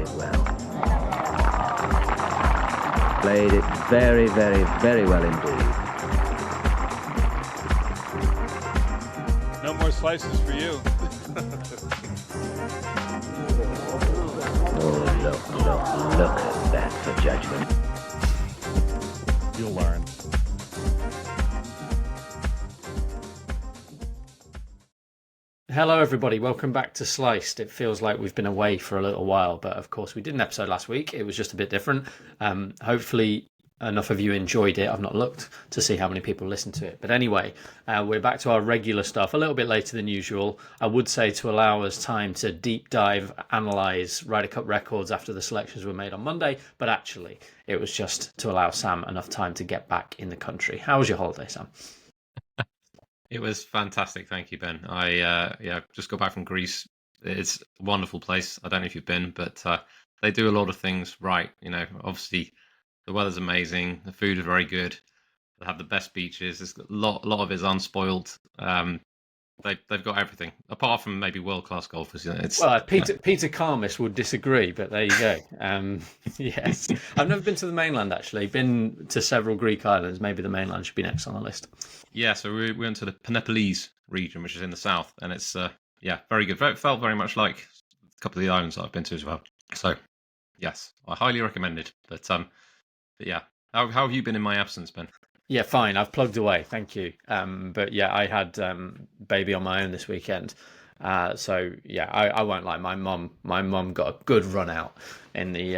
it well. Played it very, very, very well indeed. No more slices for you. Oh, look at that for judgment. You'll learn. Hello everybody, welcome back to Sliced. It feels like we've been away for a little while, but of course we did an episode last week. It was just a bit different. Hopefully enough of you enjoyed it. I've not looked to see how many people listened to it. But anyway, we're back to our regular stuff a little bit later than usual. I would say to allow us time to deep dive, analyse Ryder Cup records after the selections were made on Monday. But actually, it was just to allow Sam enough time to get back in the country. How was your holiday, Sam? It was fantastic, thank you, Ben. I just got back from Greece. It's a wonderful place. I don't know if you've been, but they do a lot of things right. You know, obviously the weather's amazing, the food is very good. They have the best beaches. There's a lot of it is unspoiled. They've got everything apart from maybe world-class golfers. You know, Peter Karmis would disagree, but there you go. Yes, I've never been to the mainland actually. Been to several Greek islands. Maybe the mainland should be next on the list. Yeah, so we went to the Peloponnese region, which is in the south, and it's very good. It felt very much like a couple of the islands that I've been to as well. So yes, I highly recommend it. But yeah, how have you been in my absence, Ben? Yeah, fine. I've plugged away. Thank you. But yeah, I had baby on my own this weekend. So yeah, I won't lie. My mum got a good run out in the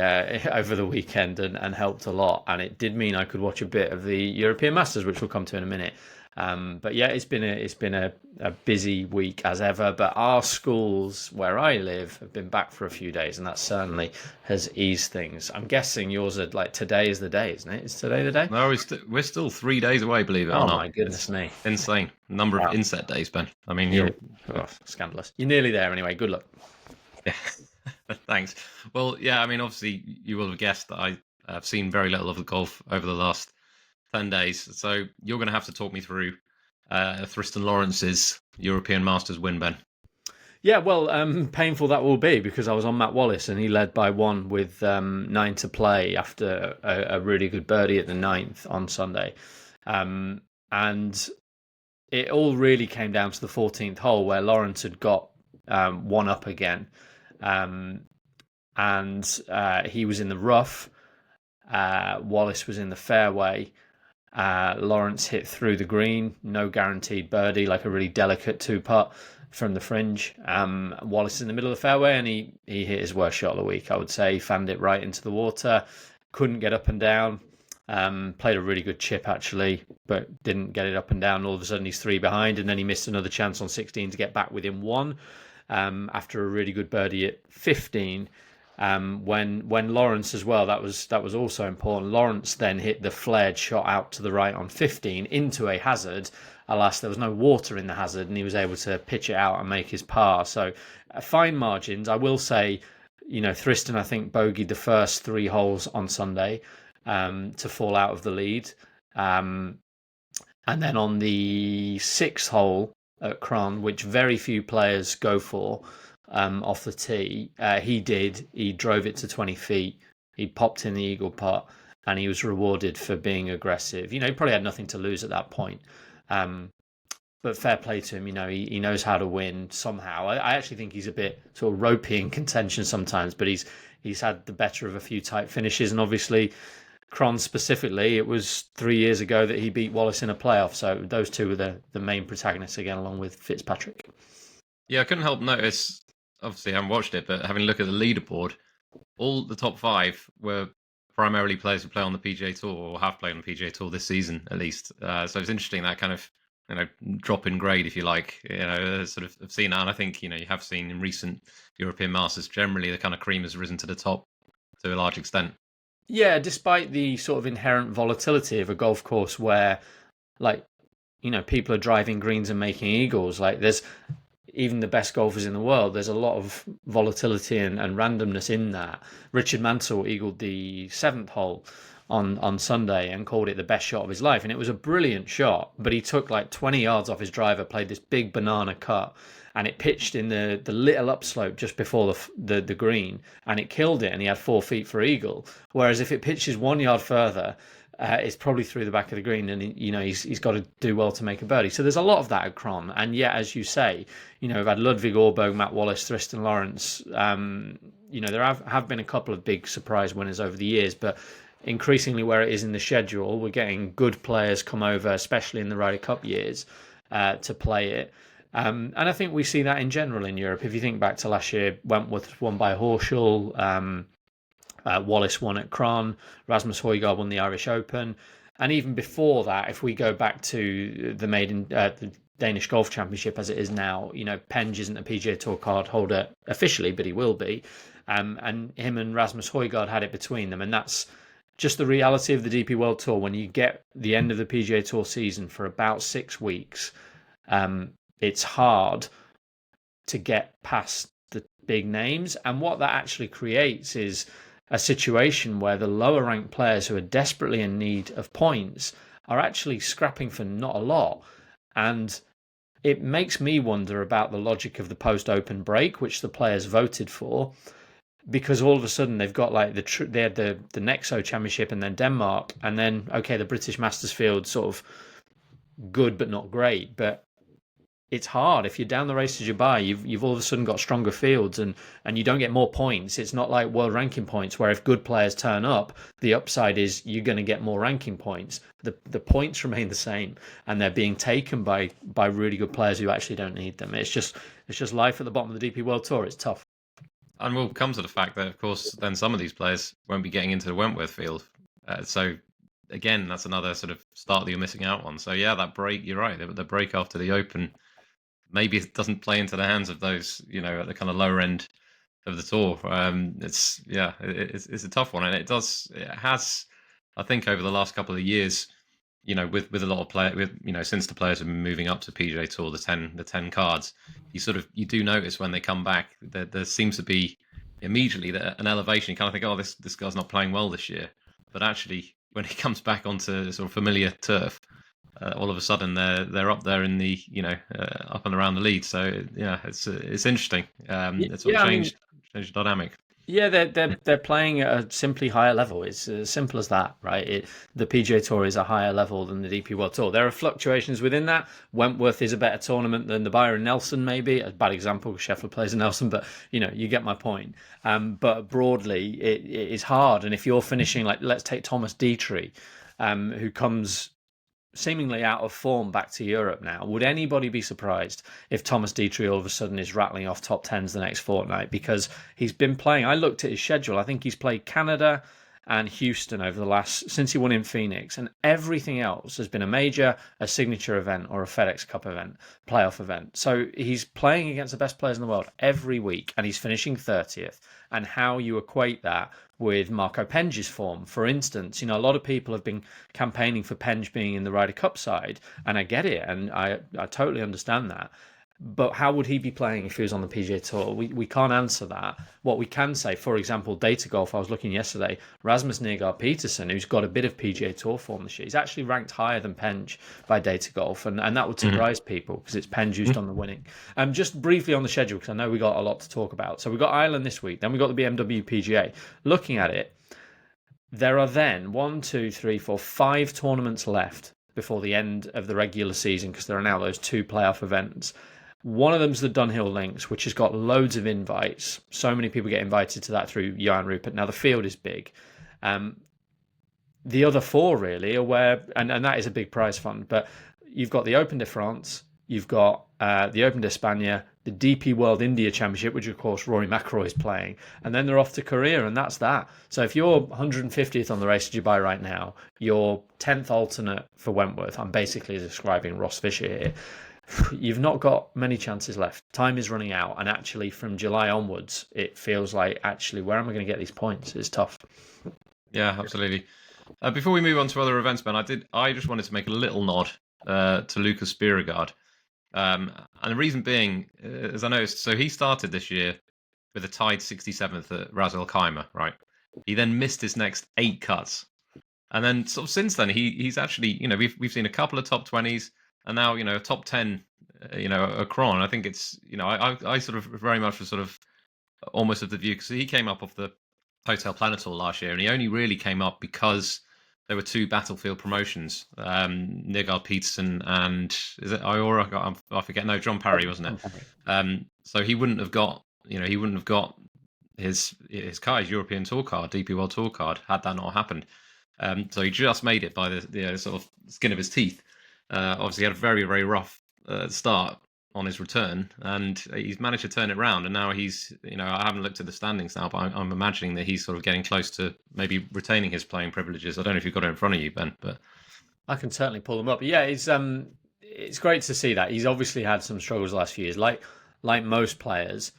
over the weekend and helped a lot. And it did mean I could watch a bit of the European Masters, which we'll come to in a minute. But yeah, it's been a busy week as ever. But our schools where I live have been back for a few days, and that certainly has eased things. I'm guessing yours are like today is the day, isn't it? Is today the day? No, we're still 3 days away, believe it or not. Oh my goodness me! Insane number of inset days, Ben. I mean, scandalous. You're nearly there anyway. Good luck. Yeah, thanks. Well, yeah, I mean, obviously you will have guessed that I have seen very little of the golf over the last 10 days. So you're going to have to talk me through Thriston Lawrence's European Masters win, Ben. Yeah, well, painful that will be because I was on Matt Wallace and he led by one with 9 to play after a really good birdie at the 9th on Sunday. And it all really came down to the 14th hole where Lawrence had got one up again. And he was in the rough. Wallace was in the fairway. Lawrence hit through the green, no guaranteed birdie, like a really delicate 2-putt from the fringe. Wallace is in the middle of the fairway and he hit his worst shot of the week, I would say. He fanned it right into the water, couldn't get up and down. Played a really good chip actually, but didn't get it up and down. All of a sudden he's 3 behind, and then he missed another chance on 16 to get back within 1 after a really good birdie at 15. When Lawrence as well, that was also important. Lawrence then hit the flared shot out to the right on 15 into a hazard. Alas, there was no water in the hazard, and he was able to pitch it out and make his par. So fine margins. I will say, you know, Thriston I think bogeyed the first 3 holes on Sunday to fall out of the lead, and then on the 6th hole at Cron, which very few players go for. Off the tee, he drove it to 20 feet, he popped in the eagle putt, and he was rewarded for being aggressive. You know, he probably had nothing to lose at that point, but fair play to him. You know, he knows how to win somehow. I actually think he's a bit sort of ropey in contention sometimes, but he's had the better of a few tight finishes, and obviously Cron specifically, it was 3 years ago that he beat Wallace in a playoff, so those two were the main protagonists again, along with Fitzpatrick. Yeah, I couldn't help notice, obviously I haven't watched it, but having a look at the leaderboard, all the top 5 were primarily players who play on the PGA Tour or have played on the PGA Tour this season, at least. So it's interesting, that kind of, you know, drop in grade, if you like. You know, sort of have seen that, and I think, you know, you have seen in recent European Masters, generally the kind of cream has risen to the top to a large extent. Yeah, despite the sort of inherent volatility of a golf course where, like, you know, people are driving greens and making eagles. Like, there's even the best golfers in the world, there's a lot of volatility and randomness in that. Richard Mansell eagled the 7th hole on Sunday and called it the best shot of his life, and it was a brilliant shot. But he took like 20 yards off his driver, played this big banana cut, and it pitched in the little upslope just before the green, and it killed it, and he had 4 feet for eagle. Whereas if it pitches 1 yard further, it's probably through the back of the green, and he's got to do well to make a birdie. So there's a lot of that at Cron, and yet, as you say, we've had Ludvig Åberg, Matt Wallace, Thriston Lawrence. There have been a couple of big surprise winners over the years, but increasingly where it is in the schedule, we're getting good players come over, especially in the Ryder Cup years, to play it. And I think we see that in general in Europe. If you think back to last year, Wentworth won by Horschel, Wallace won at Cron, Rasmus Højgaard won the Irish Open, and even before that, if we go back to the Danish Golf Championship as it is now, Penge isn't a PGA Tour card holder officially, but he will be, and him and Rasmus Højgaard had it between them, and that's just the reality of the DP World Tour. When you get the end of the PGA Tour season for about 6 weeks, it's hard to get past the big names, and what that actually creates is a situation where the lower ranked players who are desperately in need of points are actually scrapping for not a lot. And it makes me wonder about the logic of the post-Open break, which the players voted for, because all of a sudden they've got like they had the Nexo Championship and then Denmark, and then, okay, the British Masters field sort of good but not great. But it's hard if you're down the races you buy. You've all of a sudden got stronger fields, and you don't get more points. It's not like world ranking points where if good players turn up, the upside is you're going to get more ranking points. The points remain the same, and they're being taken by really good players who actually don't need them. It's just life at the bottom of the DP World Tour. It's tough. And we'll come to the fact that, of course, then some of these players won't be getting into the Wentworth field. So again, that's another sort of start that you're missing out on. So yeah, that break, you're right. The break after the Open, maybe it doesn't play into the hands of those, at the kind of lower end of the tour. It's a tough one, and it has, I think, over the last couple of years, with a lot of players, since the players have been moving up to PGA Tour, the 10 cards, you do notice when they come back, there seems to be immediately an elevation. You kind of think, oh, this guy's not playing well this year, but actually, when he comes back onto sort of familiar turf, all of a sudden they're up there in the up and around the lead. So yeah, it's interesting. It's sort of changed the dynamic. Yeah, they're playing at a simply higher level. It's as simple as that, right? The PGA Tour is a higher level than the DP World Tour. There are fluctuations within that. Wentworth is a better tournament than the Byron Nelson, maybe. A bad example because Sheffield plays a Nelson, but you get my point. But broadly, it is hard. And if you're finishing, like, let's take Thomas Dietrich, who comes seemingly out of form back to Europe now. Would anybody be surprised if Thomas Dietrich all of a sudden is rattling off top 10s the next fortnight? Because he's been playing, I looked at his schedule, I think he's played Canada and Houston over the last, since he won in Phoenix, and everything else has been a major, a signature event, or a FedEx Cup event, playoff event. So he's playing against the best players in the world every week, and he's finishing 30th. And how you equate that with Marco Penge's form, for instance, a lot of people have been campaigning for Penge being in the Ryder Cup side, and I get it, and I totally understand that. But how would he be playing if he was on the PGA Tour? We can't answer that. What we can say, for example, Data Golf, I was looking yesterday, Rasmus Nergaard Peterson, who's got a bit of PGA Tour form this year, he's actually ranked higher than Penge by Data Golf, and that would surprise people because it's Penge who's done the winning. Just briefly on the schedule, because I know we got a lot to talk about. So we got Ireland this week, then we got the BMW PGA. Looking at it, there are then 5 tournaments left before the end of the regular season, because there are now those 2 playoff events. One of them's the Dunhill Links, which has got loads of invites. So many people get invited to that through Johan Rupert. Now, the field is big. The other 4 really are where, and that is a big prize fund, but you've got the Open de France, you've got the Open d'Espagne, the DP World India Championship, which of course Rory McIlroy is playing, and then they're off to Korea, and that's that. So if you're 150th on the race Dubai right now, you're 10th alternate for Wentworth. I'm basically describing Ross Fisher here. You've not got many chances left. Time is running out, and actually from July onwards, it feels like, actually, where am I going to get these points? It's tough. Yeah, absolutely. Before we move on to other events, Ben, I just wanted to make a little nod to Lucas Bjerregaard. And the reason being, as I noticed, so he started this year with a tied 67th at Ras Al Khaimah, right? He then missed his next 8 cuts. And then sort of since then, he's actually, we've seen a couple of top 20s, and now, a top 10, a Cron. I think it's, I sort of very much was sort of almost of the view, because he came up off the HotelPlanner Tour last year, and he only really came up because there were two Battlefield promotions, Nigard Peterson and is it Ayora? I forget. No, John Parry, wasn't it? So he wouldn't have got, his European Tour card, DP World Tour card, had that not happened. So he just made it by the sort of skin of his teeth. Obviously, he had a very, very rough start on his return, and he's managed to turn it around. And now he's, I haven't looked at the standings now, but I'm imagining that he's sort of getting close to maybe retaining his playing privileges. I don't know if you've got it in front of you, Ben, but I can certainly pull them up. But yeah, it's great to see that. He's obviously had some struggles the last few years, like most players.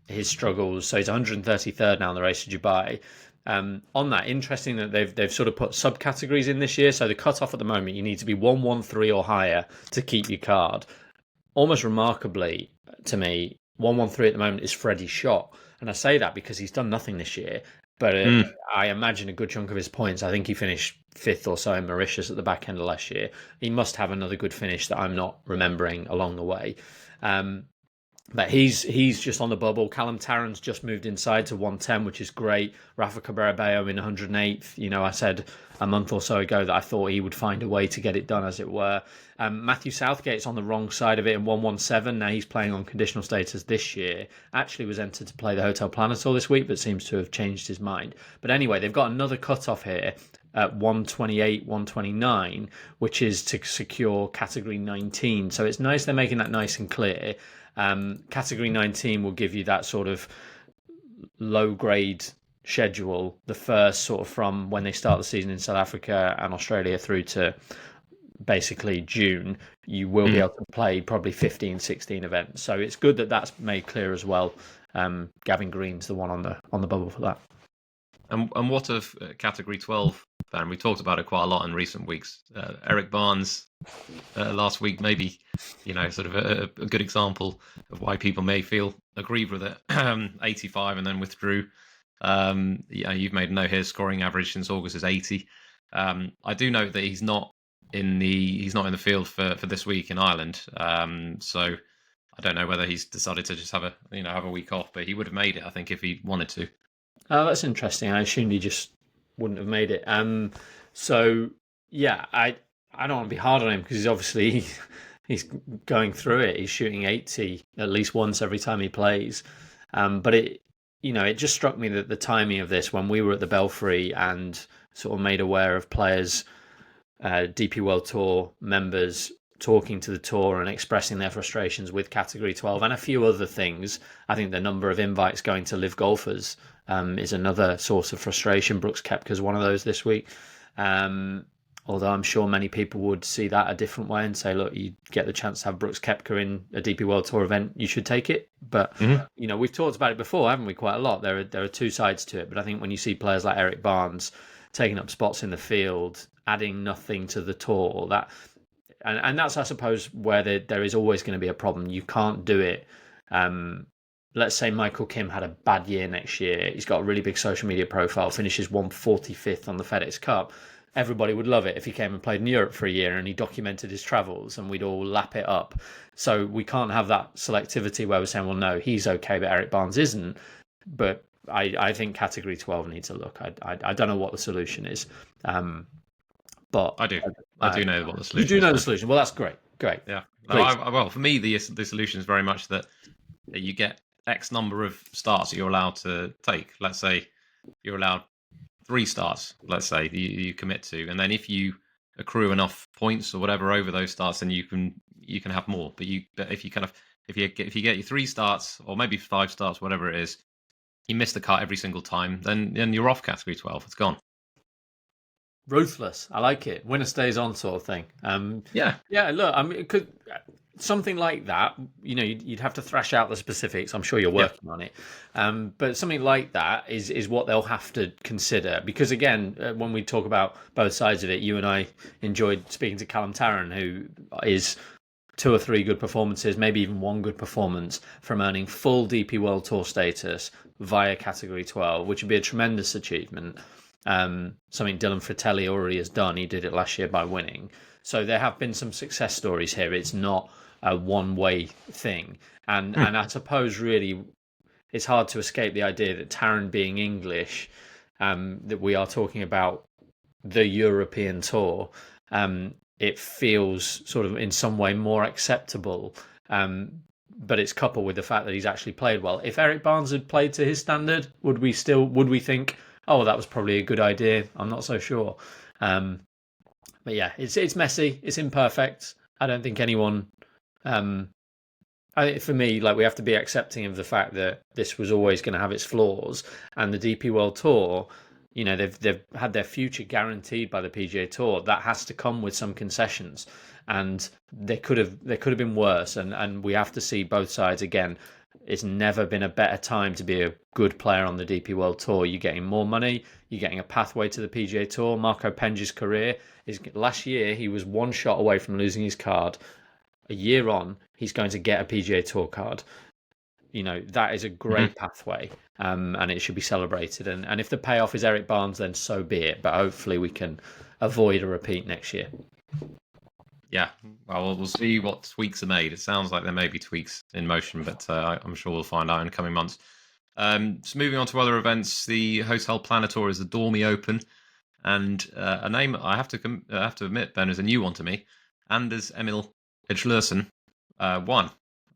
His struggles. So he's 133rd now in the race to Dubai. On that, interesting that they've sort of put subcategories in this year. So the cutoff at the moment, you need to be 113 or higher to keep your card. Almost remarkably to me, 113 at the moment is Freddie's shot. And I say that because he's done nothing this year. But I imagine a good chunk of his points, I think he finished 5th or so in Mauritius at the back end of last year. He must have another good finish that I'm not remembering along the way. But he's just on the bubble. Callum Tarrant's just moved inside to 110, which is great. Rafa Cabrera-Bello in 108th. I said a month or so ago that I thought he would find a way to get it done, as it were. Matthew Southgate's on the wrong side of it in 117. Now he's playing on conditional status this year. Actually was entered to play the HotelPlanner Tour this week, but seems to have changed his mind. But anyway, they've got another cut-off here at 128, 129, which is to secure Category 19. So it's nice they're making that nice and clear. Category 19 will give you that sort of low grade schedule, the first sort of from when they start the season in South Africa and Australia through to basically June. You will be able to play probably 15, 16 events. So it's good that that's made clear as well. Gavin Green's the one on the bubble for that. And what of Category 12, Van? We talked about it quite a lot in recent weeks. Eric Barnes last week, maybe, sort of a good example of why people may feel aggrieved with it. 85 and then withdrew. You've made a note here, scoring average since August is 80. I do note that he's not in the field for this week in Ireland. So I don't know whether he's decided to just have a week off, but he would have made it, I think, if he wanted to. Oh, that's interesting. I assumed he just wouldn't have made it. So yeah, I don't want to be hard on him because he's going through it. He's shooting 80 at least once every time he plays. But it just struck me that the timing of this, when we were at the Belfry and sort of made aware of players, DP World Tour members talking to the tour and expressing their frustrations with Category 12 and a few other things. I think the number of invites going to live golfers is another source of frustration. Brooks Koepka's one of those this week. Although I'm sure many people would see that a different way and say, look, you get the chance to have Brooks Koepka in a DP World Tour event, you should take it. But, we've talked about it before, haven't we, quite a lot. There are two sides to it. But I think when you see players like Eric Barnes taking up spots in the field, adding nothing to the tour, and that's, I suppose, where there is always going to be a problem. You can't do it. Let's say Michael Kim had a bad year next year. He's got a really big social media profile, finishes 145th on the FedEx Cup. Everybody would love it if he came and played in Europe for a year and he documented his travels and we'd all lap it up. So we can't have that selectivity where we're saying, well, no, he's okay, but Eric Barnes isn't. But I think Category 12 needs a look. I don't know what the solution is. But I do know what the solution is. You do know the solution. Well, that's great. Yeah. Well, for me, the solution is very much that you get X number of starts that you're allowed to take. Let's say you're allowed 3 starts, let's say, you commit to. And then if you accrue enough points or whatever over those starts, then you can have more. But if you get your 3 starts or maybe 5 starts, whatever it is, you miss the cut every single time, then you're off Category 12. It's gone. Ruthless. I like it. Winner stays on, sort of thing. Yeah. Look, I mean, it could something like that. You'd have to thrash out the specifics. I'm sure you're working on it. But something like that is what they'll have to consider. Because again, when we talk about both sides of it, you and I enjoyed speaking to Callum Tarrant, who is 2 or 3 good performances, maybe even 1 good performance from earning full DP World Tour status via Category 12, which would be a tremendous achievement. something Dylan Fratelli already has done. He did it last year by winning. So there have been some success stories here. It's not a one-way thing. And I suppose really it's hard to escape the idea that Taron being English, that we are talking about the European Tour, it feels sort of in some way more acceptable. But it's coupled with the fact that he's actually played well. If Eric Barnes had played to his standard, would we think, oh, that was probably a good idea? I'm not so sure. But yeah, it's messy, it's imperfect. I don't think anyone. I think for me, like, we have to be accepting of the fact that this was always going to have its flaws, and the DP World Tour, you know, they've had their future guaranteed by the PGA Tour. That has to come with some concessions, and they could have been worse. And we have to see both sides again. It's never been a better time to be a good player on the DP World Tour. You're getting more money. You're getting a pathway to the PGA Tour. Marco Penge's career is last year. He was one shot away from losing his card. A year on, he's going to get a PGA Tour card. You know, that is a great pathway, and it should be celebrated. And if the payoff is Eric Barnes, then so be it. But hopefully we can avoid a repeat next year. Yeah, well, we'll see what tweaks are made. It sounds like there may be tweaks in motion, but I'm sure we'll find out in the coming months. So moving on to other events, the HotelPlanner Tour is the Dormy Open, and a name I have to admit, Ben, is a new one to me. Anders Emil Edglursen won.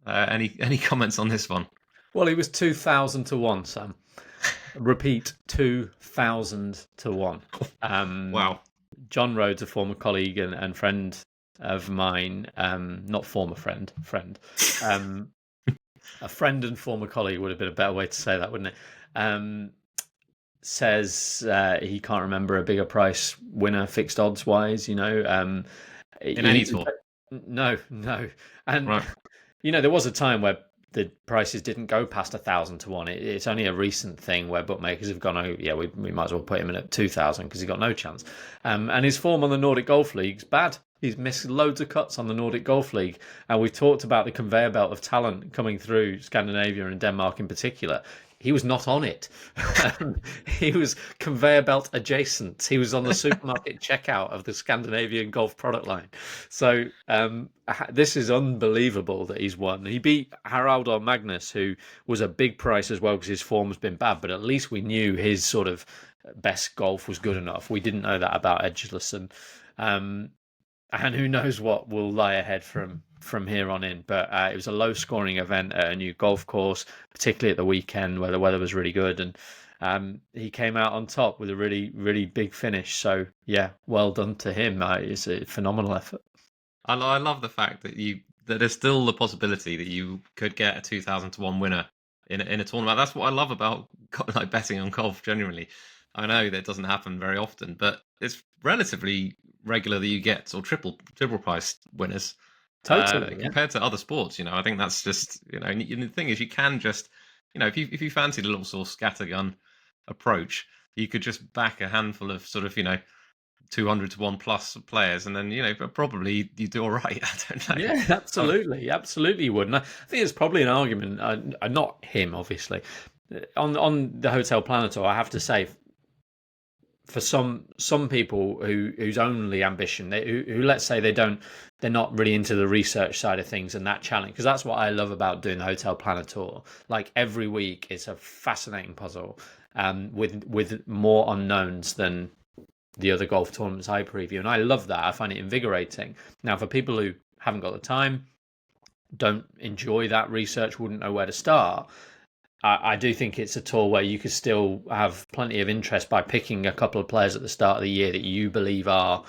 Any comments on this one? Well, he was 2,000 to 1, Sam. Repeat, 2,000 to 1. Wow. John Rhodes, a former colleague and friend of mine, not former friend. A friend and former colleague would have been a better way to say that, wouldn't it? Says he can't remember a bigger price winner fixed odds wise, you know. In any tour? No. And, right. You know, there was a time where the prices didn't go past 1,000 to 1. It's only a recent thing where bookmakers have gone, oh, yeah, we might as well put him in at 2,000 because he's got no chance. And his form on the Nordic Golf League's bad. He's missed loads of cuts on the Nordic Golf League. And we've talked about the conveyor belt of talent coming through Scandinavia and Denmark in particular. He was not on it. He was conveyor belt adjacent. He was on the supermarket checkout of the Scandinavian golf product line. So this is unbelievable that he's won. He beat Haraldur Magnus, who was a big price as well because his form has been bad, but at least we knew his sort of best golf was good enough. We didn't know that about Edglursen. And who knows what will lie ahead from here on in. But it was a low-scoring event at a new golf course, particularly at the weekend where the weather was really good. And he came out on top with a really, really big finish. So, yeah, well done to him. It's a phenomenal effort. I love the fact that there's still the possibility that you could get a 2,000 to 1 winner in a tournament. That's what I love about like betting on golf generally. I know that doesn't happen very often, but it's relatively regular that you get sort of triple price winners. Totally, compared to other sports, you know, I think that's just, you know, and the thing is, you can just, you know, if you fancied a little sort of scattergun approach, you could just back a handful of sort of, you know, 200 to 1 plus players, and then, you know, probably you do all right. I don't know. Yeah, absolutely you would. And I think it's probably an argument, not him, obviously. On the HotelPlanner Tour, I have to say, for some people whose only ambition, who let's say they're not really into the research side of things and that challenge, because that's what I love about doing the HotelPlanner Tour. Like every week, it's a fascinating puzzle, with more unknowns than the other golf tournaments I preview, and I love that. I find it invigorating. Now, for people who haven't got the time, don't enjoy that research, wouldn't know where to start, I do think it's a tour where you could still have plenty of interest by picking a couple of players at the start of the year that you believe are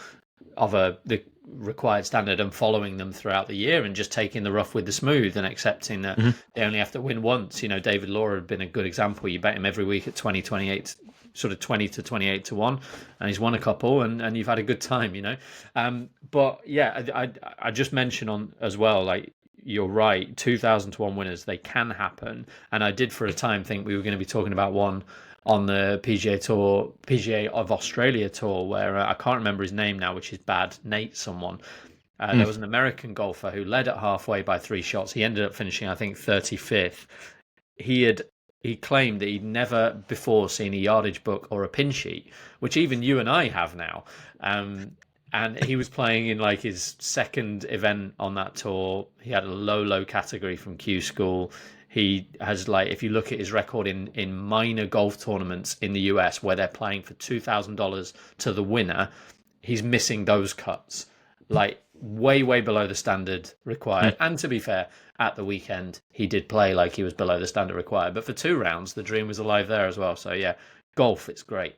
of the required standard and following them throughout the year and just taking the rough with the smooth and accepting that they only have to win once. You know, David Laura had been a good example. You bet him every week at 20 to 28 to 1, and he's won a couple and you've had a good time, you know. But yeah, I just mentioned on as well, like, you're right, 2,000 to 1 winners, they can happen. And I did for a time think we were going to be talking about one on the PGA of Australia tour, where I can't remember his name now, which is bad, Nate someone. There was an American golfer who led at halfway by 3 shots. He ended up finishing, I think, 35th. He had he claimed that he'd never before seen a yardage book or a pin sheet, which even you and I have now. And he was playing in like his second event on that tour. He had a low category from Q School. He has, like, if you look at his record in minor golf tournaments in the US where they're playing for $2,000 to the winner, he's missing those cuts, like way below the standard required. And to be fair, at the weekend he did play like he was below the standard required, but for 2 rounds the dream was alive there as well. So yeah, golf, it's great.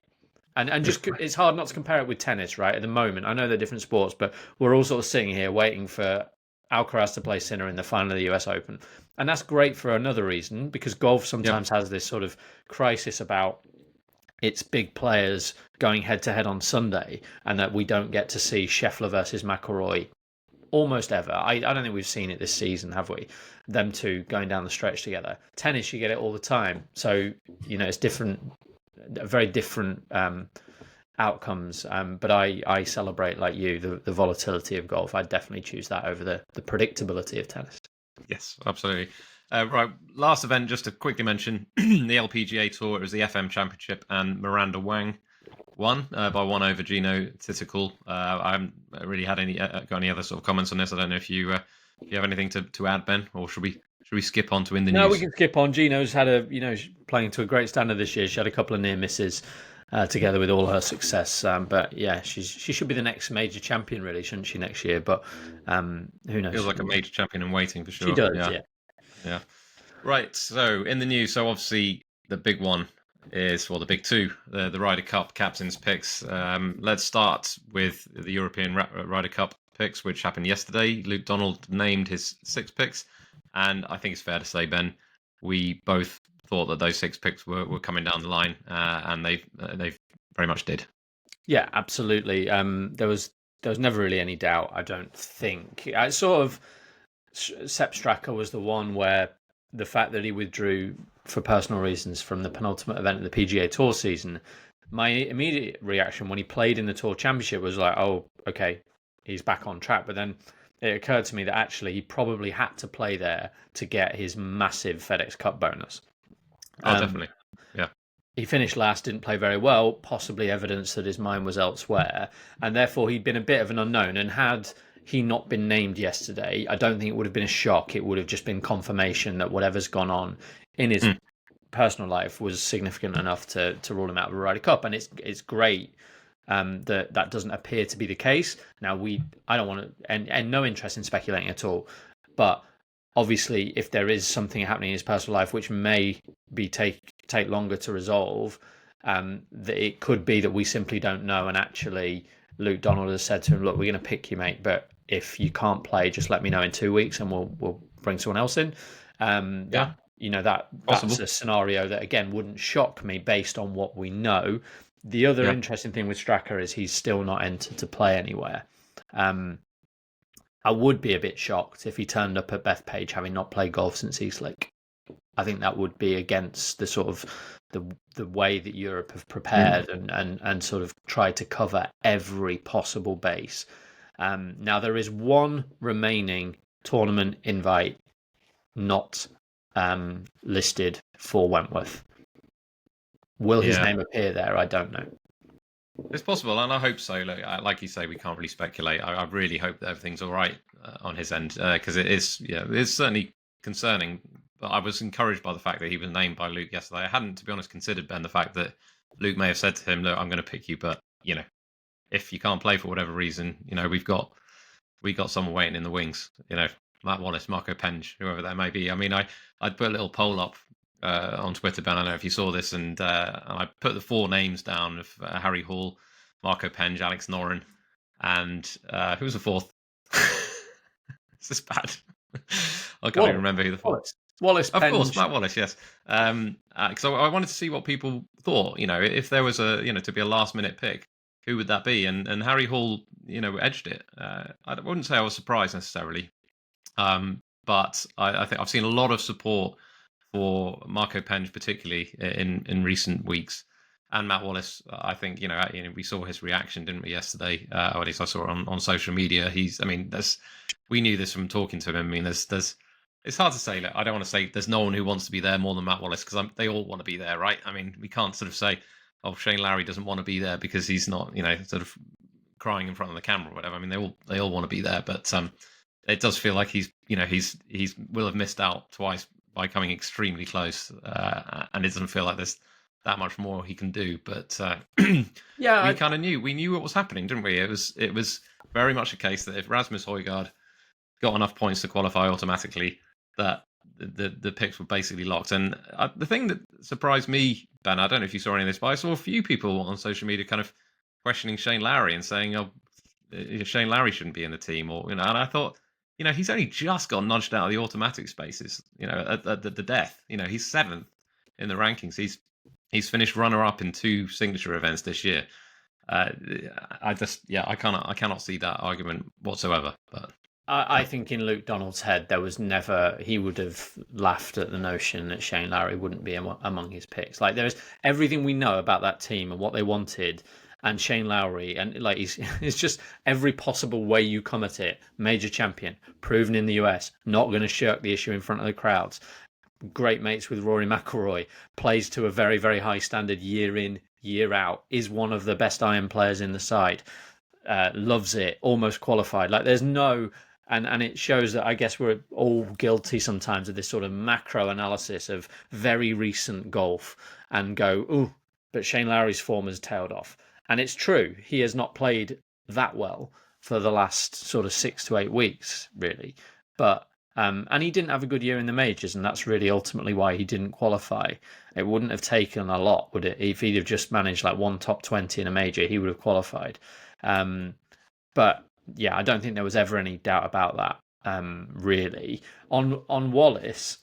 And just, it's hard not to compare it with tennis, right? At the moment, I know they're different sports, but we're all sort of sitting here waiting for Alcaraz to play Sinner in the final of the US Open. And that's great for another reason, because golf sometimes has this sort of crisis about its big players going head-to-head on Sunday, and that we don't get to see Scheffler versus McIlroy almost ever. I don't think we've seen it this season, have we? Them two going down the stretch together. Tennis, you get it all the time. So, it's different, very different outcomes. But I celebrate, like you, the volatility of golf. I'd definitely choose that over the predictability of tennis. Yes, absolutely. Right, last event, just to quickly mention, the LPGA Tour. It was the FM Championship, and Miranda Wang won by 1 over Gino Titicul. I haven't really had got any other sort of comments on this. I don't know if you have anything to add, Ben, or should we skip on to in the news? No, we can skip on. Gino's had playing to a great standard this year. She had a couple of near misses together with all her success. But yeah, she should be the next major champion, really, shouldn't she, next year? But who knows? Feels like a major champion in waiting for sure. She does, yeah. Right, so in the news, so obviously the big one is, well, the big two, the Ryder Cup captains picks. Let's start with the European Ryder Cup picks, which happened yesterday. Luke Donald named his 6 picks, and I think it's fair to say, Ben, we both thought that those 6 picks were coming down the line, and they very much did. Yeah, absolutely. There was never really any doubt, I don't think. I sort of, Sepp Straka was the one where the fact that he withdrew for personal reasons from the penultimate event of the PGA Tour season, my immediate reaction when he played in the Tour Championship was like, oh, okay, he's back on track. But then it occurred to me that actually he probably had to play there to get his massive FedEx Cup bonus. Oh, definitely. Yeah. He finished last, didn't play very well, possibly evidence that his mind was elsewhere. And therefore he'd been a bit of an unknown. And had he not been named yesterday, I don't think it would have been a shock. It would have just been confirmation that whatever's gone on in his personal life was significant enough to rule him out of a Ryder Cup. And it's great that doesn't appear to be the case. Now, I don't want to, and no interest in speculating at all, but obviously if there is something happening in his personal life which may be take longer to resolve, that it could be that we simply don't know. And actually Luke Donald has said to him, look, we're going to pick you, mate, but if you can't play, just let me know in 2 weeks and we'll bring someone else in. That's a scenario that, again, wouldn't shock me based on what we know. The other interesting thing with Straka is he's still not entered to play anywhere. I would be a bit shocked if he turned up at Bethpage having not played golf since Eastlake. I think that would be against the sort of the way that Europe have prepared and sort of tried to cover every possible base. Now, there is one remaining tournament invite not listed for Wentworth. Will his name appear there? I don't know. It's possible, and I hope so. Look, like you say, we can't really speculate. I really hope that everything's all right on his end, because it's certainly concerning. But I was encouraged by the fact that he was named by Luke yesterday. I hadn't, to be honest, considered, Ben, the fact that Luke may have said to him, look, I'm going to pick you, but, if you can't play for whatever reason, we've got someone waiting in the wings, Matt Wallace, Marco Penge, whoever that may be. I mean, I'd put a little poll up on Twitter, Ben, I don't know if you saw this, and I put the 4 names down of Harry Hall, Marco Penge, Alex Noren, and who was the 4th? Is this bad? I can't even remember who the 4th. Wallace, of Penge. Course, Matt Wallace, yes. So I wanted to see what people thought. If there was to be a last minute pick, who would that be? And Harry Hall, edged it. I wouldn't say I was surprised necessarily, but I think I've seen a lot of support for Marco Penge, particularly in recent weeks, and Matt Wallace. I think we saw his reaction, didn't we, yesterday? Or at least I saw it on social media. We knew this from talking to him. I mean, there's it's hard to say. Look, I don't want to say there's no one who wants to be there more than Matt Wallace, because they all want to be there, right? I mean, we can't sort of say, oh, Shane Lowry doesn't want to be there because he's not, sort of crying in front of the camera or whatever. I mean, they all want to be there, but it does feel like he's will have missed out twice by coming extremely close, and it doesn't feel like there's that much more he can do. But Yeah, we kind of knew what was happening, didn't we? It was very much a case that if Rasmus Højgaard got enough points to qualify automatically, that the picks were basically locked. And the thing that surprised me, Ben, I don't know if you saw any of this, but I saw a few people on social media kind of questioning Shane Lowry and saying, "Oh, Shane Lowry shouldn't be in the team," or and I thought, he's only just got nudged out of the automatic spaces, at the death. He's 7th in the rankings. He's finished runner-up in 2 signature events this year. I cannot see that argument whatsoever. But I think in Luke Donald's head, he would have laughed at the notion that Shane Lowry wouldn't be among his picks. Like, there's everything we know about that team and what they wanted, and Shane Lowry, and like it's just every possible way you come at it. Major champion, proven in the US, not going to shirk the issue in front of the crowds. Great mates with Rory McIlroy, plays to a very, very high standard year in, year out, is one of the best iron players in the side, loves it, almost qualified. Like, there's no... And it shows that I guess we're all guilty sometimes of this sort of macro analysis of very recent golf and go, ooh, but Shane Lowry's form has tailed off. And it's true. He has not played that well for the last sort of 6 to 8 weeks, really. But and he didn't have a good year in the majors, and that's really ultimately why he didn't qualify. It wouldn't have taken a lot, would it? If he'd have just managed like one top 20 in a major, he would have qualified. But yeah, I don't think there was ever any doubt about that. Really, on Wallace,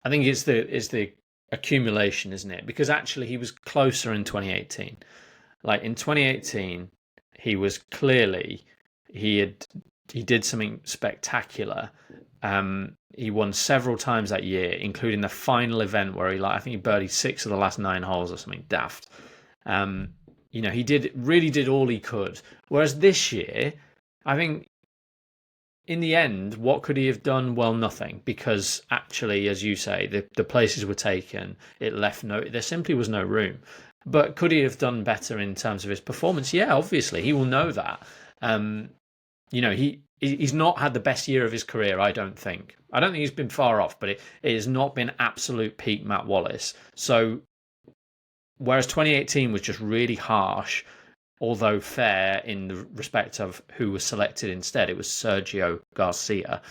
I think it's the accumulation, isn't it? Because actually, he was closer in 2018. Like in 2018, he was clearly he did something spectacular. He won several times that year, including the final event where I think he birdied 6 of the last 9 holes or something daft. He really did all he could. Whereas this year, I think in the end, what could he have done? Well, nothing, because actually, as you say, the places were taken. It left there simply was no room. But could he have done better in terms of his performance? Yeah, obviously, he will know that. He's not had the best year of his career, I don't think. I don't think he's been far off, but it has not been absolute peak Matt Wallace. So, whereas 2018 was just really harsh, although fair in the respect of who was selected instead, it was Sergio Garcia.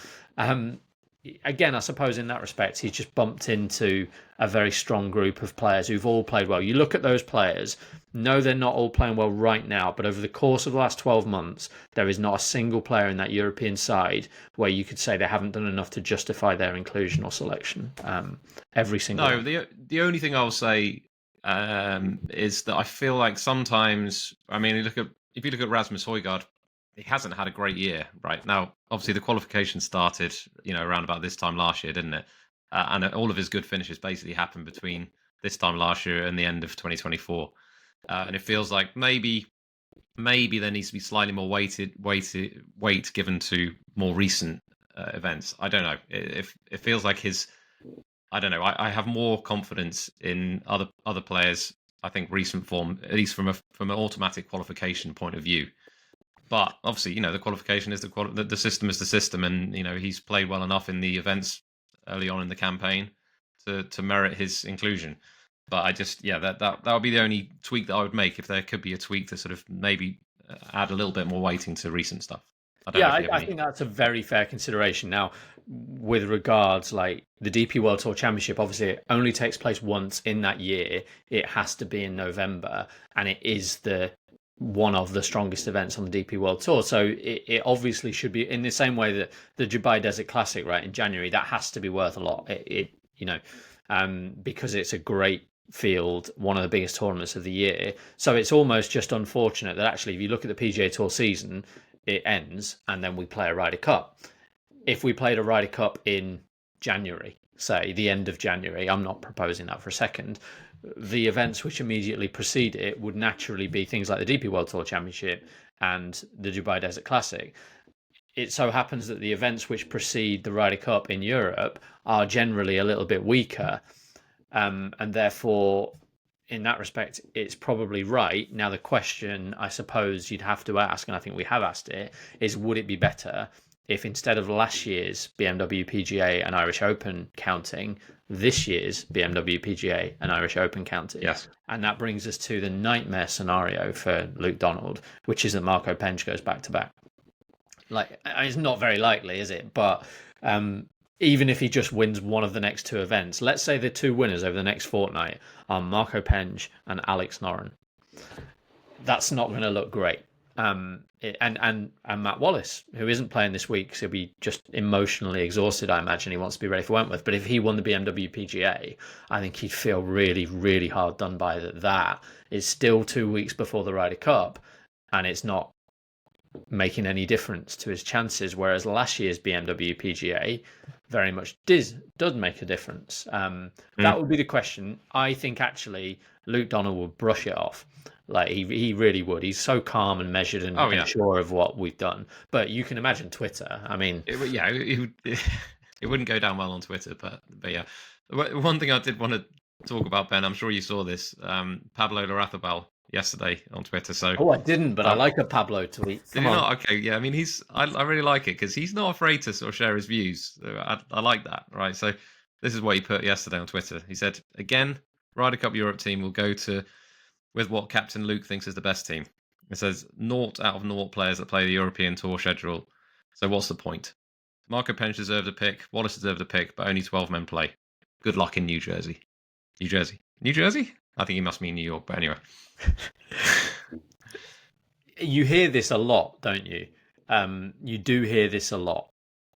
Again, I suppose in that respect, he's just bumped into a very strong group of players who've all played well. You look at those players, no, they're not all playing well right now, but over the course of the last 12 months, there is not a single player in that European side where you could say they haven't done enough to justify their inclusion or selection. Every single one. The only thing I'll say is that I feel like sometimes, I mean, if you look at Rasmus Højgaard, he hasn't had a great year right now. Obviously, the qualification started, around about this time last year, didn't it? And all of his good finishes basically happened between this time last year and the end of 2024. And it feels like maybe there needs to be slightly more weight given to more recent events. I don't know. It feels like I don't know. I have more confidence in other players. I think recent form, at least from an automatic qualification point of view. But obviously, the qualification is the system is the system, and he's played well enough in the events early on in the campaign to merit his inclusion. But I just that would be the only tweak that I would make, if there could be a tweak to sort of maybe add a little bit more weighting to recent stuff. I think that's a very fair consideration. Now, with regards, like the DP World Tour Championship, obviously it only takes place once in that year. It has to be in November, and it is one of the strongest events on the DP World Tour. So it obviously should be in the same way that the Dubai Desert Classic, right, in January, that has to be worth a lot. Because it's a great field, one of the biggest tournaments of the year. So it's almost just unfortunate that actually, if you look at the PGA Tour season, it ends and then we play a Ryder Cup. If we played a Ryder Cup in January, say the end of January, I'm not proposing that for a second, the events which immediately precede it would naturally be things like the DP World Tour Championship and the Dubai Desert Classic. it so happens that the events which precede the Ryder Cup in Europe are generally a little bit weaker, and therefore, in that respect, it's probably right. Now, the question I suppose you'd have to ask, and I think we have asked it, is would it be better if instead of last year's BMW PGA and Irish Open counting, this year's BMW PGA and Irish Open counted? Yes. And that brings us to the nightmare scenario for Luke Donald, which is that Marco Penge goes back to back. Like, it's not very likely, is it? But even if he just wins one of the next two events, let's say the two winners over the next fortnight are Marco Penge and Alex Noren, that's not going to look great. And Matt Wallace, who isn't playing this week, so he'll be just emotionally exhausted. I imagine he wants to be ready for Wentworth. But if he won the BMW PGA, I think he'd feel really, really hard done by that. That is still 2 weeks before the Ryder Cup, and it's not making any difference to his chances. Whereas last year's BMW PGA very much does make a difference. That would be the question. I think actually Luke Donald would brush it off. Like he really would. He's so calm and measured and sure of what we've done. But you can imagine Twitter. I mean, it wouldn't go down well on Twitter. But yeah, one thing I did want to talk about, Ben. I'm sure you saw this. Pablo Larrazabal yesterday on Twitter. So I didn't, but I like a Pablo tweet. Did you not? Okay, yeah. I mean, I really like it because he's not afraid to sort of share his views. I like that, right? So this is what he put yesterday on Twitter. He said, again, Ryder Cup Europe team will go to with what Captain Luke thinks is the best team. It says 0 out of 0 players that play the European Tour schedule. So what's the point? Marco Penge deserved a pick, Wallace deserved a pick, but only 12 men play. Good luck in New Jersey. New Jersey? I think he must mean New York, but anyway. You hear this a lot, don't you? You do hear this a lot.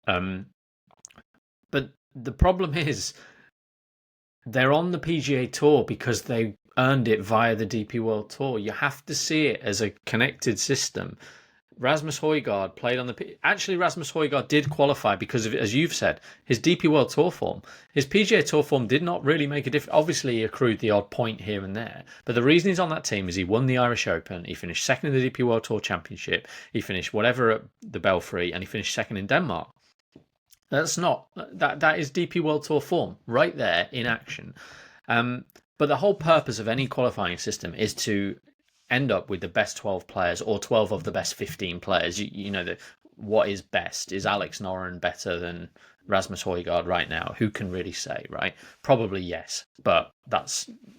But the problem is they're on the PGA Tour because they earned it via the DP World Tour. You have to see it as a connected system. Rasmus Højgaard played on the... Actually, Rasmus Højgaard did qualify because of, as you've said, his DP World Tour form. His PGA Tour form did not really make a difference. Obviously, he accrued the odd point here and there. But the reason he's on that team is he won the Irish Open. He finished second in the DP World Tour Championship. He finished whatever at the Belfry, and he finished second in Denmark. That's not... That is DP World Tour form right there in action. But the whole purpose of any qualifying system is to end up with the best 12 players or 12 of the best 15 players. You know, what is best? Is Alex Noren better than Rasmus Højgaard right now? Who can really say, right? Probably yes, but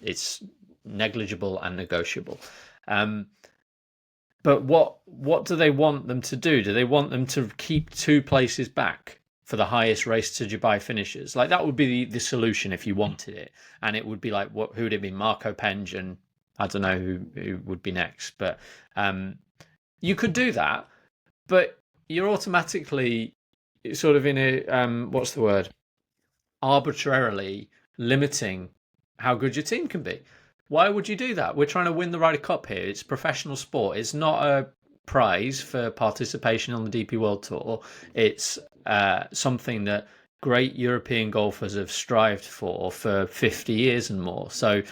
it's negligible and negotiable. But what do they want them to do? Do they want them to keep 2 places back for the highest race to Dubai finishes? Like, that would be the solution if you wanted it. And it would be like, who would it be? Marco Penge and I don't know who would be next. But you could do that, but you're automatically sort of in a, arbitrarily limiting how good your team can be. Why would you do that? We're trying to win the Ryder Cup here. It's professional sport. It's not a prize for participation on the DP World Tour. It's something that great European golfers have strived for 50 years and more. So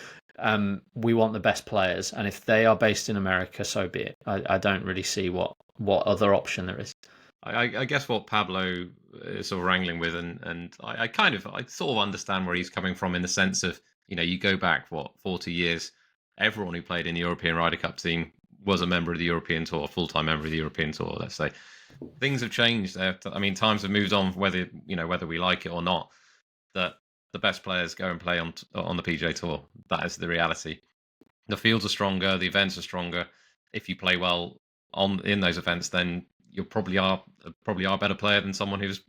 we want the best players, and if they are based in America, so be it. I don't really see what other option there is. I guess what Pablo is sort of wrangling with, and I sort of understand where he's coming from in the sense of, you know, you go back 40 years, everyone who played in the European Ryder Cup team was a member of the European Tour, full-time member of the European Tour, let's say. Things have changed. I mean, times have moved on, whether we like it or not, that the best players go and play on the PGA Tour. That is the reality. The fields are stronger, the events are stronger. If you play well in those events, then you probably are a better player than someone who's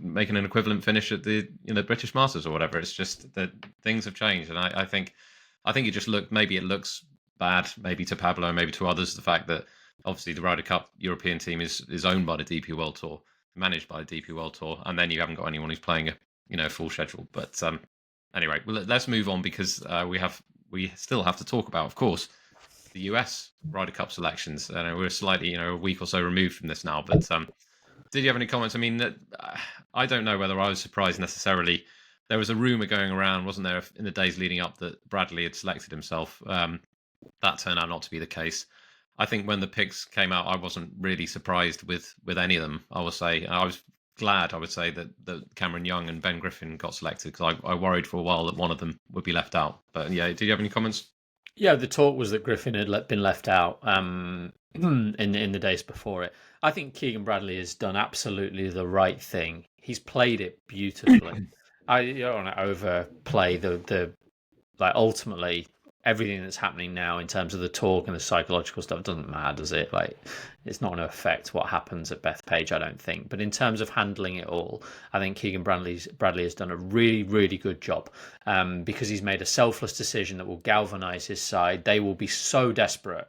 making an equivalent finish at the British Masters or whatever. It's just that things have changed, and I think it just looks bad, maybe to Pablo, maybe to others, the fact that obviously the Ryder Cup European team is owned by the DP World Tour, managed by the DP World Tour, and then you haven't got anyone who's playing a full schedule. But anyway, well, let's move on, because we still have to talk about, of course, the US Ryder Cup selections. We're slightly a week or so removed from this now, but did you have any comments? I mean, I don't know whether I was surprised necessarily. There was a rumor going around, wasn't there, in the days leading up, that Bradley had selected himself. That turned out not to be the case. I think when the picks came out, I wasn't really surprised with any of them. I will say I was glad. I would say that Cameron Young and Ben Griffin got selected, because I worried for a while that one of them would be left out. But yeah, did you have any comments? Yeah, the talk was that Griffin had been left out in the days before it. I think Keegan Bradley has done absolutely the right thing. He's played it beautifully. I don't want to overplay the like, ultimately everything that's happening now in terms of the talk and the psychological stuff doesn't matter, does it? Like, it's not going to affect what happens at Bethpage, I don't think. But in terms of handling it all, I think Keegan Bradley has done a really, really good job, because he's made a selfless decision that will galvanise his side. They will be so desperate.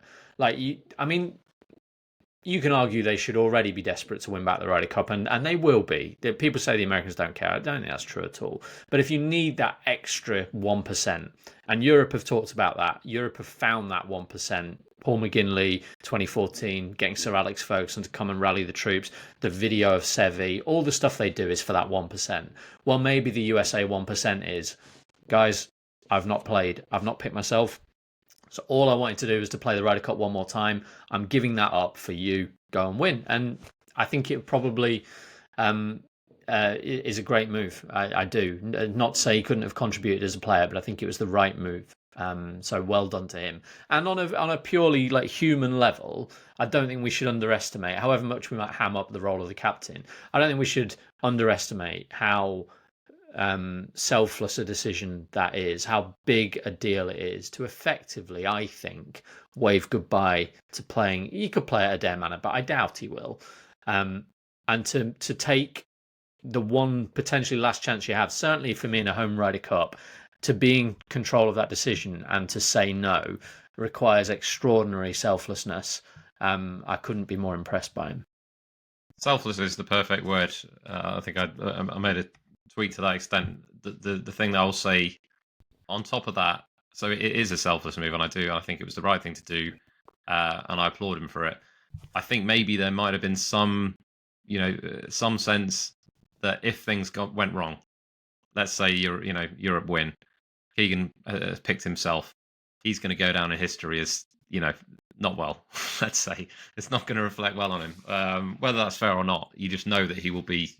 You can argue they should already be desperate to win back the Ryder Cup, and they will be. People say the Americans don't care. I don't think that's true at all. But if you need that extra 1%, and Europe have talked about that, Europe have found that 1%. Paul McGinley, 2014, getting Sir Alex Ferguson to come and rally the troops, the video of Sevi, all the stuff they do is for that 1%. Well, maybe the USA 1% is, guys, I've not played. I've not picked myself. So all I wanted to do was to play the Ryder Cup one more time. I'm giving that up for you. Go and win. And I think it probably is a great move. I do. Not to say he couldn't have contributed as a player, but I think it was the right move. So well done to him. And on a purely like human level, I don't think we should underestimate, however much we might ham up the role of the captain, I don't think we should underestimate how selfless a decision that is, how big a deal it is to effectively, I think, wave goodbye to playing. He could play at Adair Manor, but I doubt he will. And to take the one potentially last chance you have, certainly for me in a home Ryder Cup, to be in control of that decision and to say no requires extraordinary selflessness. I couldn't be more impressed by him. Selfless is the perfect word. I think I made a tweet to that extent. The thing that I'll say on top of that, so it is a selfless move, and I think it was the right thing to do, and I applaud him for it. I think maybe there might have been some sense that if things went wrong, let's say Europe win, Keegan has picked himself, he's going to go down in history as not well. Let's say it's not going to reflect well on him. Whether that's fair or not, you just know that he will be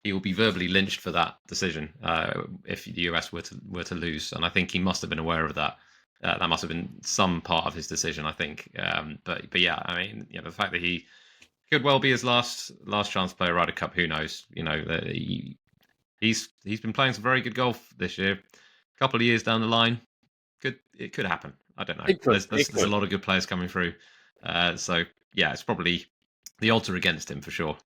verbally lynched for that decision if the US were to lose, and I think he must have been aware of that. That must have been some part of his decision, I think. But yeah, I mean, the fact that he could well be his last chance to play a Ryder Cup, who knows? He's been playing some very good golf this year. A couple of years down the line, it could happen. I don't know. There's a lot of good players coming through. So yeah, it's probably the odds are against him for sure.